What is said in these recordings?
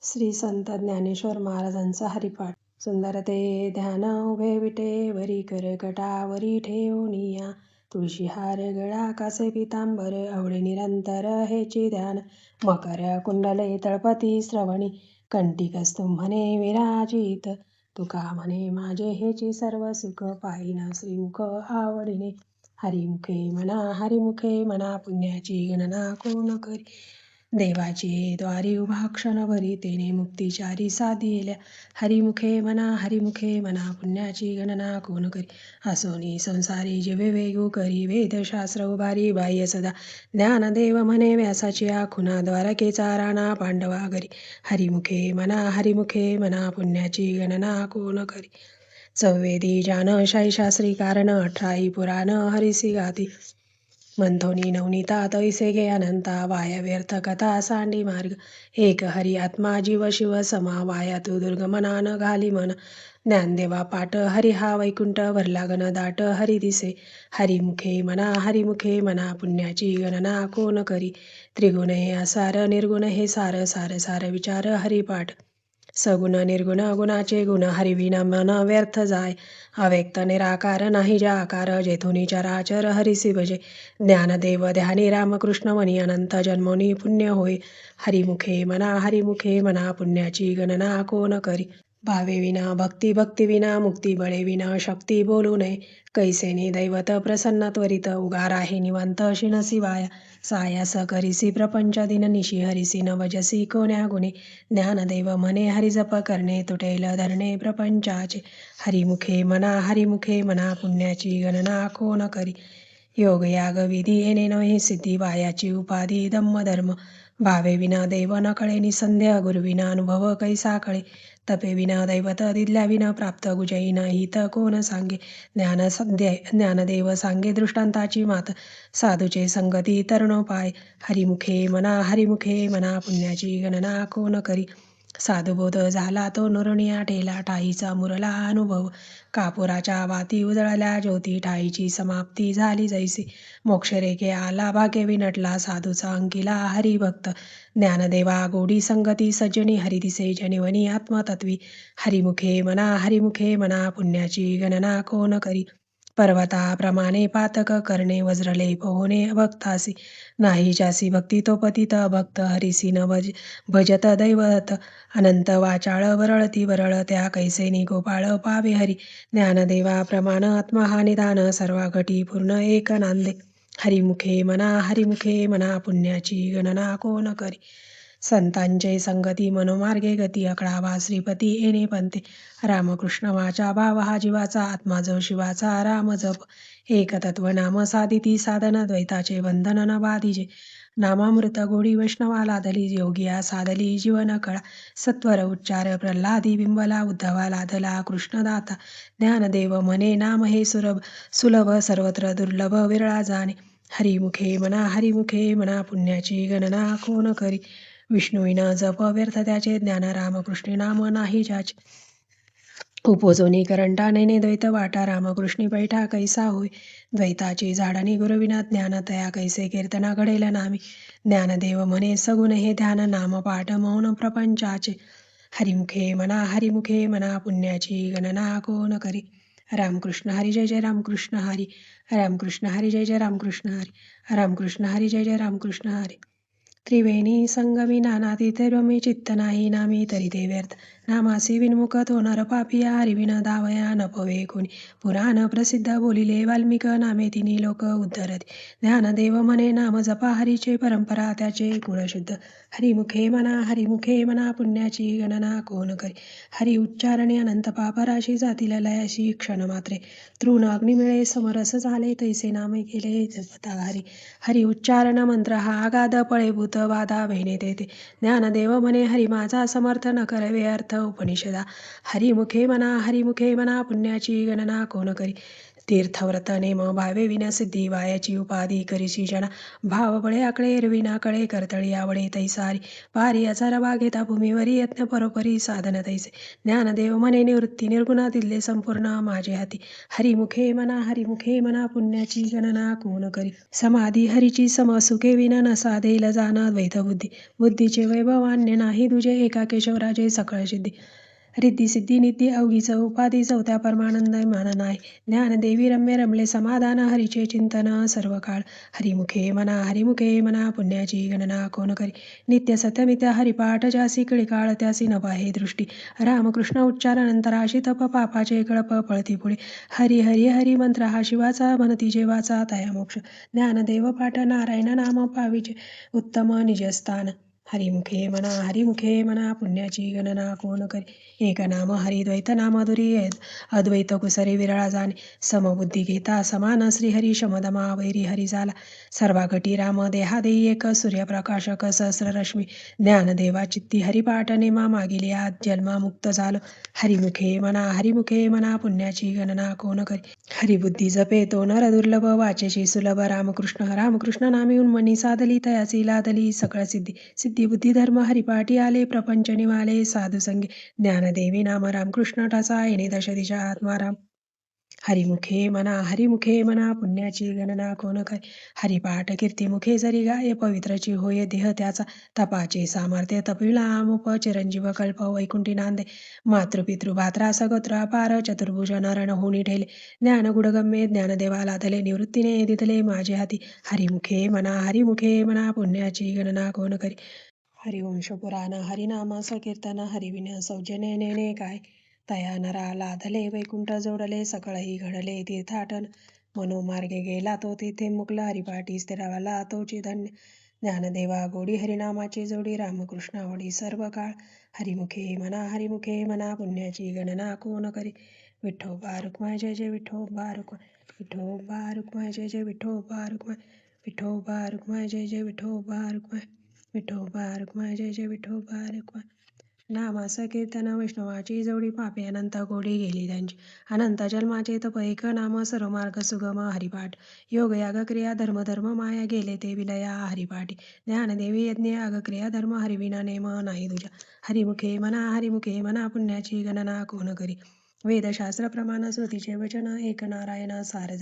श्री संत ज्ञानेश्वर महाराजांचा हरिपाठ. सुंदर ते ध्यान उभे विटेवरी, करकटावरी ठेवूनिया. तुळशी हार गळा कासे पितांबर, आवडे निरंतर हेची ध्यान. मकर कुंडले तळपती श्रवणी, कंठी कस्तुंभने विराजित. तुका म्हणे माझे हेची सर्व सुख, पाहिन श्रीमुख आवडीने. हरिमुखे म्हणा पुण्याची गणना कोण करी. देवाची द्वारी उभा क्षणभरी, तेने मुक्तिचारी साधिल्या. हरिमुखे म्हणा पुण्याची गणना कोण करी. असोनी संसारी जिवे वेगू करी, वेदशास्त्र उभारी बाह्य सदा. ज्ञानदेव म्हणे व्यासाची आखुना, द्वारकेचा राणा पांडवा घरी. हरिमुखे म्हणा पुण्याची गणना कोण करी. चौवेदी जान शाही शास्त्री कारण, 18 पुराण हरिसी गाती. मंथोनी नवनीता तैसे घे अनंता, वाया व्यर्थ कथा सांडी मार्ग. एक हरी आत्मा जीव शिव समा, वाया तू दुर्गमना घाली मन. ज्ञानदेवा पाठ हरी हा वैकुंठ, भरला गण दाट हरी दिसे. हरिमुखे म्हणा पुण्याची गणना कोण करी. त्रिगुण हे असार, निर्गुण हे सार, सार सार विचार हरिपाठ. सगुण निर्गुण गुणाचे गुण, हरिविना मन व्यर्थ जाय. अव्यक्त निराकार नाही ज्या आकार, जेथुनी चराचर हरिसी भजे. ज्ञानदेव ध्यानी रामकृष्ण मनी, अनंत जन्मोनी पुण्य होय. हरिमुखे म्हणा पुण्याची गणना कोण करी. भावेविना भक्ती विना मुक्ती, बळेविना शक्ती बोलू नये. कैसेनी दैवत प्रसन्न त्वरित, उगार आहे निवांत शिनसी वाया. सायास करिसी प्रपंच दिननिशी, हरिसी न भजसी कोण्या गुणे. ज्ञानदेव म्हणे हरिजप करणे, तुटेल धरणे प्रपंचाचे. हरिमुखे म्हणा पुण्याची गणना कोण करी. योग याग विधी येणे नव्हे सिद्धी, वायाची उपाधी धम्म धर्म. भावेविना देव न कळे निसंदेह, गुरुविना अनुभव कैसा कळे. तपेविना दैवत दिल्याविना प्राप्त, गुजईना हित कोण सांगे. ज्ञानदेव सांगे दृष्टांताची मात, साधूचे संगती तरुणोपाय. हरिमुखे म्हणा पुण्याची गणना कोण करी. साधुबोध झाला तो नुरनिया ठेला, ठाईचा मुरला अनुभव. कापुराच्या वाती उजळल्या ज्योती, ठाईची समाप्ती झाली जैसी. मोक्षरेखे आला भाग्य नटला, साधूचा अंकिला हरिभक्त. ज्ञानदेवा गोडी संगती सज्जनी, हरी दिसे जनिवनी आत्मतत्वी. हरिमुखे म्हणा पुण्याची गणना कोण करी. पर्वताप्रमाणे पातक करणे, वज्रलेप होणे अभक्तासी. नाही जासी भक्ती तो पतित अभक्त, हरिसी न भजत दैवत. अनंत वाचाळ वरळती वरळ, त्या कैसेनी गोपाळ पावे हरी. ज्ञानदेवा प्रमाण आत्मा हा निदान, सर्वा घटी पूर्ण एक नांदे. हरिमुखे म्हणा पुण्याची गणना कोण करी. संतांचे संगती मनोमार्गे गती, अकळावा श्रीपती येणे पंते. रामकृष्ण वाचा भाव हा जीवाचा, आत्मा जो शिवाचा राम जप. एक तत्व नाम साधिती साधन, द्वैताचे बंधन न बाधिजे. नामामृत गोडी वैष्णवा लादली, योगिया साधली जीवन कळा. सत्वर उच्चार प्रल्हादी बिंबला, उद्धवा लादला कृष्णदाता. ज्ञानदेव म्हणे नाम हे सुलभ, सर्वत्र दुर्लभ विरळा जाणे. हरिमुखे म्हणा पुण्याची गणना कोण करी. विष्णुविना जप व्यर्थ त्याचे, ज्ञान रामकृष्ण नाम नाही ज्याचे. उपोजोनी करंटा नेने द्वैत वाटा, रामकृष्णी पैठा कैसा होय. द्वैताची झाडणी गुरुविना ज्ञान, तया कैसे कीर्तना घडेल नामी. ज्ञानदेव म्हणे सगुण हे ध्यान, नामपाठ मौन प्रपंचाचे. हरिमुखे म्हणा पुण्याची गणना कोण करी. रामकृष्ण हरी जय जय रामकृष्ण हरी. रामकृष्ण हरी जय जय रामकृष्ण हरी. रामकृष्ण हरी जय जय रामकृष्ण हरी. त्रिवेणी संगमी नाना तिथे रमी, चित्त नाही नामी तरी ते व्यर्थ. नामासी विनमुख तो नर पापिया, हरिविन दावया न पवे कोणी. पुराण प्रसिद्ध बोलिले वाल्मिक, नामे तिनी लोक उद्धरती. ज्ञानदेव म्हणे नाम जपा हरीचे, परंपरा त्याचे गुणशुद्ध. हरिमुखे म्हणा पुण्याची गणना कोण करी. हरी उच्चारणे अनंत पापराशी, जातील लयाशी क्षण मात्रे. तृण अग्नी मिळे समरस झाले, तैसे नामे केले जपता हरी. हरी उच्चारण मंत्र हा अगाध, पळेभूत बाधा भेणे तेथे. ज्ञानदेव म्हणे हरी माझा समर्थ, न करवे अर्थ उपनिषदा. हरिमुखे म्हणा पुण्याची गणना कोण करी. तीर्थव्रत नेम भावे विन सिद्धी वायाची उपाधी करिसी जना भाव बळे आकळे एरविना कळे करतळी आवडे तैसारी पारी अचारा घेता भूमीवरी यत्न परोपरी साधन तैसे ज्ञानदेव मने निवृत्ती निर्गुणा दिले संपूर्ण माझे हाती हरिमुखे मना पुण्याची गणना कोण करी समाधी हरीची समसुखे विना न साधेल जाना द्वैत बुद्धी बुद्धीचे वैभव अन्य नाही तुझे एका केशवराजे सकळ सिद्धी रिद्धी सिद्धी निधी अवघीच उपाधी चौथ्या परमानंद मान नाही ज्ञानदेवी रम्य रमले समाधान हरीचे चिंतन सर्व काळ हरिमुखे मना पुण्याची गणना कोण करी नित्य सत्यमित्य हरिपाठ जासी काळ त्यासी नभाहे दृष्टी रामकृष्ण उच्चार नंतराशी तप पापाचे कळप पळती पुढे हरी हरी हरी मंत्र हा शिवाचा म्हणती जेवाचा तया मोक्ष ज्ञानदेव पाठ नारायण नाम पाविचे उत्तम निजस्थान हरिमुखे मना पुण्याची गणना कोण करी एक नाम हरिद्वैत नाम दुरी अद्वैत कुसरी विरळा जाणे समबुद्धी घेता समान श्रीहरी शमदमा वैरी हरी झाला सर्वागटी राम देहा देई एक सूर्यप्रकाशक सहस्र रश्मी ज्ञानदेवा चित्ती हरिपाठ नेमा मागिले आत जन्मा मुक्त झालो हरिमुखे मना पुण्याची गणना कोण करी हरिबुद्धी जपे तो नर दुर्लभ वाचेशी सुलभ रामकृष्ण नामी उन्मनी साधली तयाची लादली सकळ सिद्धी बुद्धी धर्म हरिपाठी आले प्रपंच निवाले साधू संगी ज्ञानदेवी नाम रामकृष्ण ठसा येणे दश दिशा आत्माराम हरिमुखे मना पुण्याची गणना कोण काय हरिपाठ कीर्तिमुखे जरी गाय पवित्रची होय देह त्याचा तपाचे सामर्थ्य तपिला आमुप चिरंजीव कल्प वैकुंठी नांदे मातृपितृ भात्रा सगोत्र अपार चतुर्भुज नरण होणी ठेले ज्ञान गुडगम्ये ज्ञानदेवा लादले निवृत्तीने दिदले माझे हाती हरिमुखे मना पुण्याची गणना कोण करी हरिवंश पुराण हरिनाम संकीर्तन हरिविन सौजन्य नेणे काय तया नरा लादले वैकुंठ जोडले सकळही घडले तीर्थाटन मनोमार्गे गेला तो तेथे मुकला हरिपाठी स्थिरावला तोची धन्य ज्ञानदेवा गोडी हरिनामाची जोडी रामकृष्ण आवडी सर्व काळ हरिमुखे मना पुण्याची गणना कोण करी विठोबा रुक्माय जय जय विठोबा रुक्माय जय जय विठोबा रुक्माय जय जय विठोबा रुक्माय जय जय विठोबा रुक्माय नामास कीर्तन वैष्णवाची जोडी पापे अनंत गोडी गेली त्यांची अनंत जन्माचे तप एक नाम सर्व मार्ग सुगम हरिपाठ योग याग क्रिया धर्म माया गेले ते विलया हरिपाठी ज्ञानदेवी यज्ञ याग क्रिया धर्म हरिविना नेम नाही तुझ्या हरिमुखे मना पुण्याची गणना कोण करी वेदशास्त्र प्रमाण श्रुतीचे वचन एक नारायण सार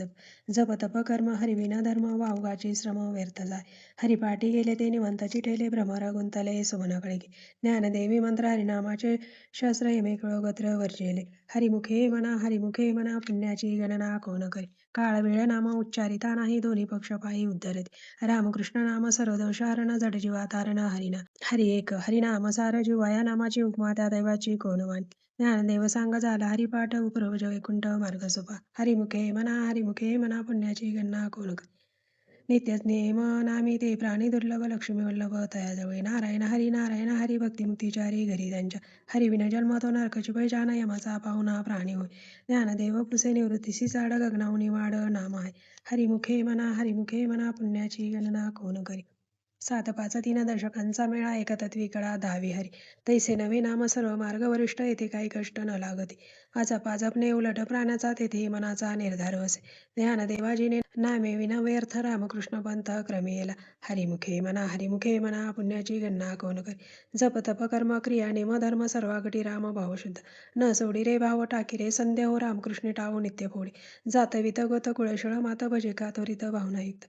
जप तप कर्म हरिविना धर्म वावगाची श्रम व्यर्थ जाय हरिपाठी गेले ते निवंताची ठेले भ्रमर गुंतले सुमन कळगे ज्ञानदेवी मंत्र हरिनामाचे शस्त्र यमे कळोगत्र वर्जेले हरिमुखे मना पुण्याची गणना कोण करी काळ वेळ नाम उच्चारिता नाही दोन्ही पक्ष पायी उद्धरते रामकृष्ण नाम सर्वदोषारण जड जीवा तारण हरी एक हरिनाम सार जीवा या नामाची उपमा त्या दैवाची कोण मानली ज्ञानदेव सांग झाला हरिपाठ उपरोज वैकुंठ मार्ग सोपा हरिमुखे मना पुण्याची गणना कोण करी नित्यज्ञेम नामी ते प्राणी दुर्लभ लक्ष्मी वल्लभ तयाजवळे नारायण हरी भक्तिमुक्तीचारी घरी त्यांच्या हरिविन जन्म तो नरकची पैजान यमाचा पाहुणा प्राणी होय ज्ञानदेव पुसे निवृत्तीसी चाड गगनावनी वाड नाम आहे हरिमुखे मना पुण्याची गणना कोण करी 7-5-3 दशकांचा मेळा एकतत्वी कडा 10वी हरी तैसे नवे नाम सर्व मार्ग वरिष्ठ येथे काही कष्ट न लागती अजपा जपणे उलट प्राण्याचा तेथे मनाचा निर्धार वसे ज्ञानदेवाजीने नामे विना व्यर्थ रामकृष्ण पंथ क्रमेला हरिमुखे मना पुण्याची गणना कोण करी जप तप कर्म क्रिया नेम धर्म सर्वागटी राम भावशुद्ध न सोडी रे भाव टाकी रे संध्या हो रामकृष्णे टावो नित्य फोडी जातवित गोत कुळशळ मात भजे का त्वरित भावनायुक्त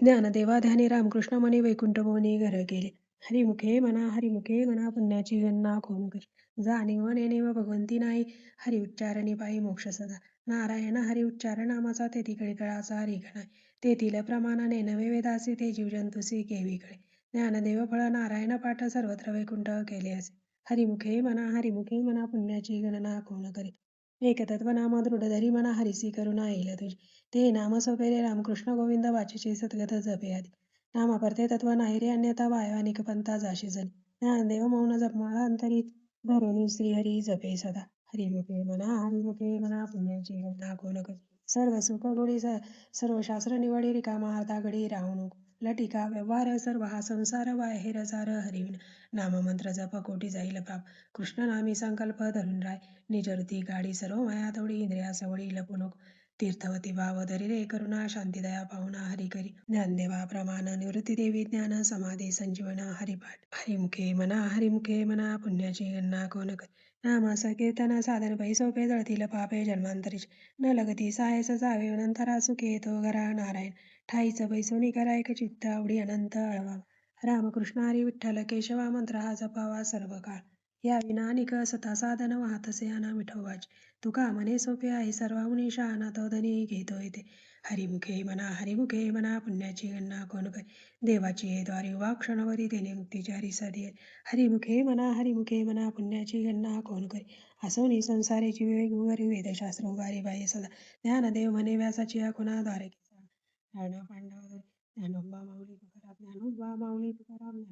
ज्ञानदेवा ध्यानी रामकृष्ण मनी वैकुंठ भुवनी घर केले हरिमुखे मना पुण्याची गणना कोण करी जाणीव नेणीव भगवंती नाही हरि उच्चारणी पायी मोक्ष सदा नारायण हरि उच्चार नामाचा तेथी कळीकळाचा रेख नाही तेथील प्रमाणाने नवे वेदासी ते जीवजंतुसी केवी कळे ज्ञानदेव फळ नारायण पाठ सर्वत्र वैकुंठ केले असे हरिमुखे मना पुण्याची गणना कोण करी एकतत्व नाम दृढ धरी मना हरिसी करुणा येईल तुझी ते नाम सोपेरे रामकृष्ण गोविंद वाचेचे सद्गत जपे आधी नामा परते तत्व नाही रे अन्यथा वायवानिक पंथा जाशी जनी ज्ञानदेव मौन जपमाळा अंतरी धरुणी श्रीहरी जपे सदा हरिमुखे मना पुण्याची गणना कोण करी सर्व सुख गोडी सर्व शास्त्र निवडी रिकामा अर्धा घडी राहू नको लटिका व्यवहार सर्व हा संसार बाहेर सार हरिविन नाममंत्र जप कोटी जाईल प्राप कृष्ण नामी संकल्प धरून राय निजरुती गाडी सर्व माया तोडी इंद्रिया सवडी लपू नको तीर्थवती भाव धरी रे करुणा शांती दया पाहुणा हरी करी ज्ञानदेवा प्रमाण निवृत्ती देवी ज्ञान समाधी संजीवना हरिपाठ हरिमुखे म्हणा पुण्याची गणना कोण करी नाम कीर्तन साधन पै सोपे जळतील पापे जन्मांतरीचे न लगती सायस जावे अनंतरा सुखे तो घरा नारायण ठाईच बैसोनी करा एक चित्त आवडी अनंत अळवा रामकृष्ण हरी विठ्ठल केशवा मंत्र हा जपावा सर्व काळ या विना अनिक सता साधन वाहतसे अना विठोबाचे तुका म्हणे सोपे आहे सर्वाहुनी शहाणा तो धनी घेतो येते हरिमुखे म्हणा पुण्याची गणना कोण करी देवाची हे द्वारी वा क्षणवरी तेने मुक्तीच्या हरिसदी हरिमुखे म्हणा पुण्याची गणना कोण करी असोनी संसारेची विवेक उगारी वेदशास्त्र उगारी बाह्य सदा ज्ञानदेव म्हणे व्यासाची या कुणाद्वारे ज्ञानोबा माऊली तुकाराम